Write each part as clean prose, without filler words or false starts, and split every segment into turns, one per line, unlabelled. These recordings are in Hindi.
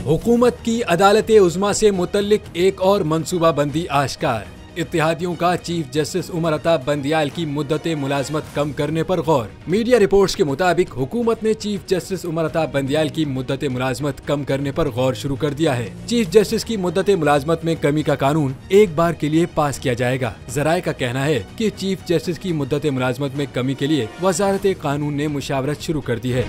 हुकूमत की अदालत उज़्मा से मुतल्लिक एक और मनसूबाबंदी आश्कार। इत्तेहादियों का चीफ जस्टिस उमर अता बंदियाल की मुद्दत मुलाजमत कम करने पर गौर। मीडिया रिपोर्ट्स के मुताबिक हुकूमत ने चीफ जस्टिस उमर अता बंदियाल की मुद्दत मुलाजमत कम करने पर गौर शुरू कर दिया है। चीफ जस्टिस की मुद्दत मुलाजमत में कमी का कानून एक बार के लिए पास किया जाएगा। जराये का कहना है कि चीफ जस्टिस की मुद्दत मुलाजमत में कमी के लिए वजारत कानून ने मुशावरत शुरू कर दी है।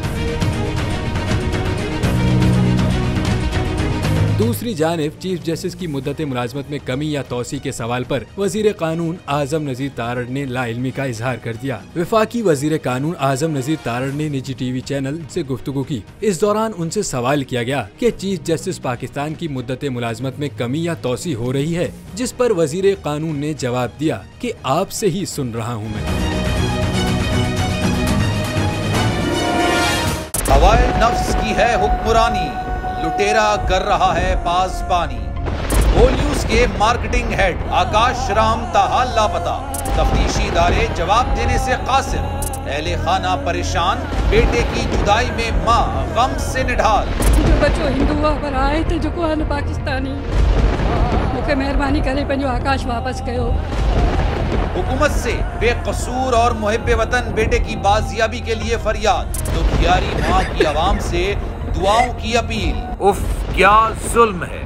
दूसरी जानिब चीफ जस्टिस की मुद्दत मुलाजमत में कमी या तोसी के सवाल पर वजीर कानून आजम नजीर तारड़ ने लाइल्मी का इजहार कर दिया। वफाकी वजीर कानून आजम नजीर तारड़ ने निजी टीवी चैनल से गुफ्तगू की। इस दौरान उनसे सवाल किया गया कि चीफ जस्टिस पाकिस्तान की मुद्दत मुलाजमत में कमी या तोसी हो रही है, जिस पर वजीर कानून ने जवाब दिया कि आपसे ही सुन रहा हूँ मैं।
हवाए नफ्स की है हुक्मरानी, लुटेरा कर रहा है पासबानी। ओ न्यूज के मार्केटिंग हेड आकाश राम ताहा लापता, तफ्तीशी इदारे जवाब देने से कासिर। अहले खाना परेशान, बेटे की जुदाई में माँ गम से निढाल।
जो बच्चो हिंदू पर आए थे जो को पाकिस्तानी, मुझे मेहरबानी करे पंहिंजो आकाश वापस कयो।
हुकूमत से बेकसूर और मुहिब्बे वतन बेटे की बाजियाबी के लिए फरियाद। दुखियारी माँ की आवाम से दुआओं की अपील। उफ क्या जुल्म है,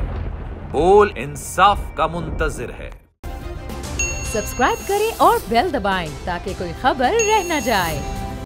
बोल इंसाफ का मुंतजिर है।
सब्सक्राइब करें और बेल दबाएं ताकि कोई खबर रह न जाए।